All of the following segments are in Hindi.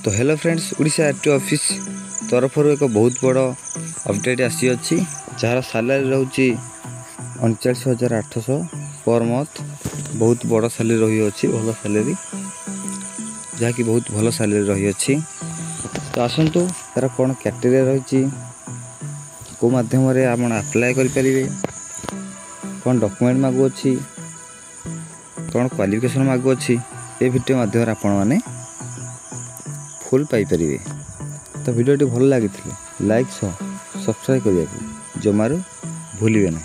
तो hello friends, Odisha RTO office तरफ एक बहुत बड़ अपडेट आसी अच्छी जार सालारी रोचे 39,800 पर मंथ। बहुत बड़ सालारी रही अच्छी, भल सालारी जहाँकि बहुत भल सालारी रही अच्छी। तो आसतु तार कौन कैटेगरी रही को माध्यम आप आप्लाय करें, कौन डॉक्यूमेंट मागुच्छी, कौन क्वालिफिकेशन मागुच्छी, ये वीडियो माध्यम आपण मैंने फुल पाइपर। तो वीडियोटी भल लगी लाइक सब्सक्राइब करने को जमारू भूलिए ना।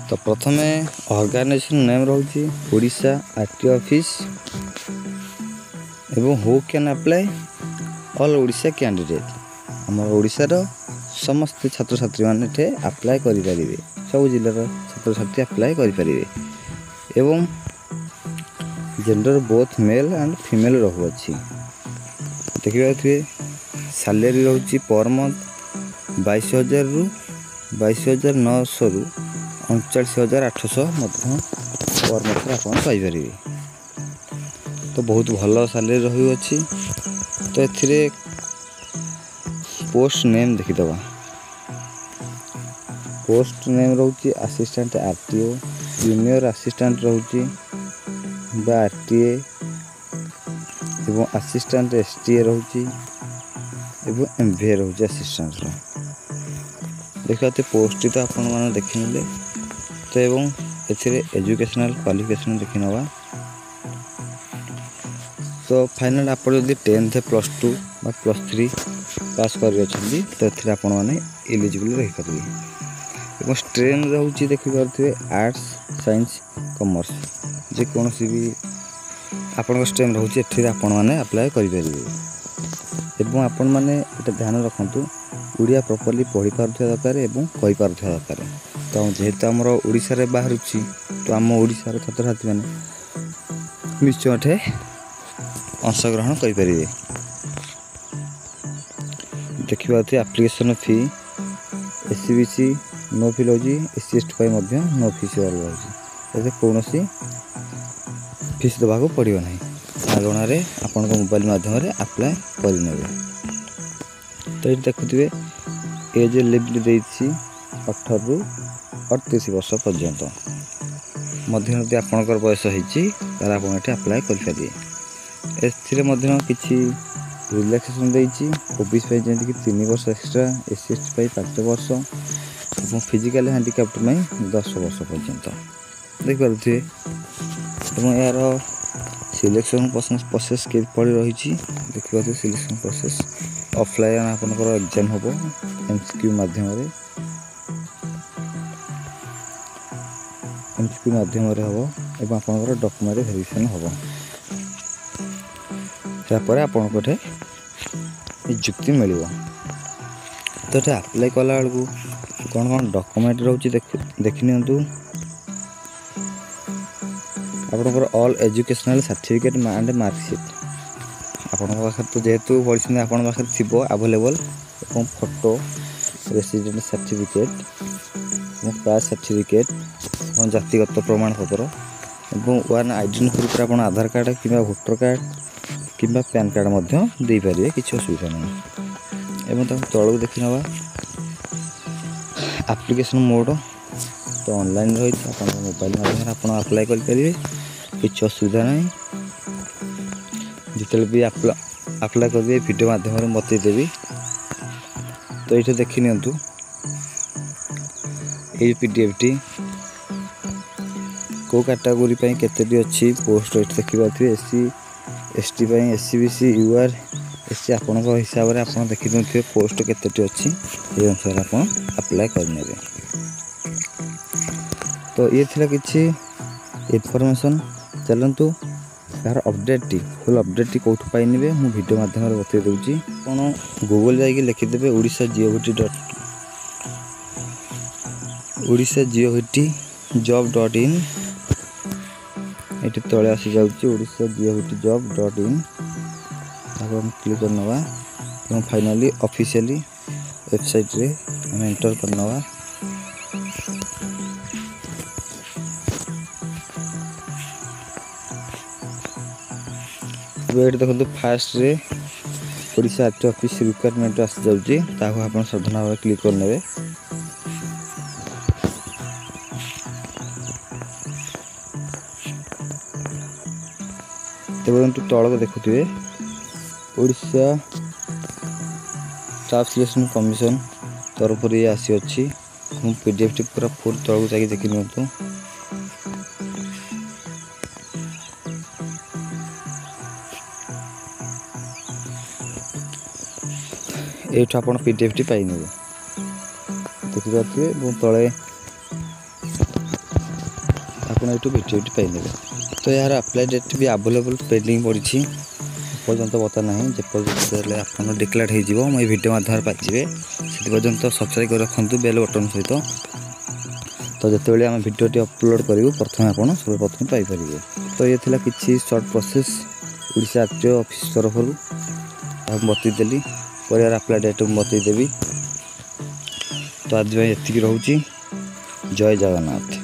तो प्रथम ऑर्गेनाइजेशन नेम रही ओडिशा आरटीओ ऑफिस एवं who can apply all Odisha candidate. आम ओडिशार समस्त छात्र छात्री मैंने अप्लाई करें, सब जिलार छात्र छात्री अप्लाई करें। एवं gender both male and female रहुच्छी। देखिए सैलरी रोचे पर मंथ 22,000 रु 22,900 रु 39,800 पर मंथ आप पाइपर। तो बहुत भल सैलरी रही। तो ए पोस्ट नेम देखीदबा। पोस्ट नेम रोचे असिस्टेंट आरटीओ, जूनियर असिस्टेंट रोचे आरटीए एवं असिस्टेंट एसटीए रोचे एवं एमवीए रोचे असिस्टेंट। देखा पोस्ट तो आपण मैंने देखने। तो एवं एजुकेशनल क्वालिफिकेशन देखी नवा। तो फाइनल आप जब 10th +2 +3 पास कर तो आपण मैंने एलिजिबल रही पारे। स्ट्रीम रोचे देखिए आर्ट्स साइंस कॉमर्स जेकोसी भी आपण स्ट्रीम रोचे आपण मैंने अप्लाई करें। आपण मैंने ध्यान रखु ओडिया प्रॉपर्ली पढ़ी पार्थिया दरकार एवं कहि पार्थिया दरकार। तो जेहेतु आमर ओडिशा रे बाहरुची तो आम ओडिशार छात्र छात्री मैंने निश्चय अंशग्रहण करें। देखिए एप्लिकेशन फी एससीबीसी नो फी रोजी, SC ST नो फीस रोचे। कौन फीस देवाक पड़ो ना, मागणार आपण मोबाइल माध्यम अप्लाई करे। तो ये देखुए एज लिमिट देती 18 रु 38 वर्ष पर्यंत मध्य आपणकर बयस होती आप अप्लाई करें। किसी रिलैक्सेशन देती ओबीसी जमीक 3 वर्ष एक्सट्रा, SC ST 5 वर्ष और फिजिकल हैंडिकैप्ट में 10 वर्ष पर्यंत देखिए। यार सिलेक्शन प्रोसेस किपरि रही देखिए। सिलेक्शन प्रोसेस ऑफलाइन आपनकर एग्जाम हम MCQ माध्यम हम एवं आपनकर डॉक्यूमेंट वेरिफिकेशन हम। यापर आपको नियुक्ति मिल। तो ये अप्लाई कला बेलू कौन कौन डॉक्यूमेंट रोचे देखी नियंतु। आपनकर all educational certificate and marksheet आप तो जेहेतु पढ़ी आपण पाखे थी अवेलेबल और फोटो रेसिडेंट सर्टिफिकेट और कास्ट सर्टिफिकेट और जातिगत प्रमाणपत्र और 1 आइडेंटिटी प्रूफ आप आधार कार्ड कि भोटर कार्ड कि पैन कार्ड दे पारे, किसी असुविधा नहीं। एवं तलू देखी ना एप्लिकेशन मोड तो ऑनलाइन रही मोबाइल माध्यम आप अप्लाई करें, किसी असुविधा नहीं। जिते भी अप्लाई करेंगे वीडियो माध्यम बतईदेवी। तो ये देखी नियंतु ये PDF टी को कैटेगोरी केते अच्छी पोस्ट ये देखिए। SC ST SCBC UR SC आपण हिसाब से आप देखी पोस्ट केते अच्छी ये अनुसार आप अप्लाई करने। तो ये थिला किछि इनफॉरमेशन। चलतु यार अपडेट फुल अपडेट कौटू पाइबे मुझे वीडियो माध्यम बतई दूसरी। आप गूगल जाकि लिखिदेवे orisha.gov.in ये तले आसी जाऊँगी orisha.gov.in क्लिक करनवा और फाइनली ऑफिशियली वेबसाइट रे हम एंटर करनवा। एट देखो फास्ट रे ओडिशा आरटीओ ऑफिस रिक्वायरमेंट आसी जाउची ताको आपण सावधान भाव क्लिक कर नेबे। तेबंतु तळक देखुथिबे ओडिशा स्टाफ सिलेक्शन कमिशन तरफ ये आसी अछि। मु पीडीएफ टी पूरा फुल तळक जाके देखि नियंतु। एठा आपण पीडीएफ टी पाइ नेबे देखि पाथिबे ଏବଂ तळे आपण एठु पीडीएफ टी पाइ नेबे। तो यार अप्लाई डेट भी अवेलेबल पेंडिंग पड़ी पर्यंत बता ना जे पर्यंत आप डिक्लेयर हो मैं वीडियो माध्यम पाइबे से पर्यंत सब्सक्राइब कर रखु बेल बटन सहित। तो जिते आम भिडियोटी अपलोड करूँ प्रथम आप सब प्रथम पाइपर। तो ये थिला किछि short process Odisha RTO office तरफ बतईदेली पर अप्लाई डेट बतईदेवी। तो आज ये रोचे। जय जगन्नाथ।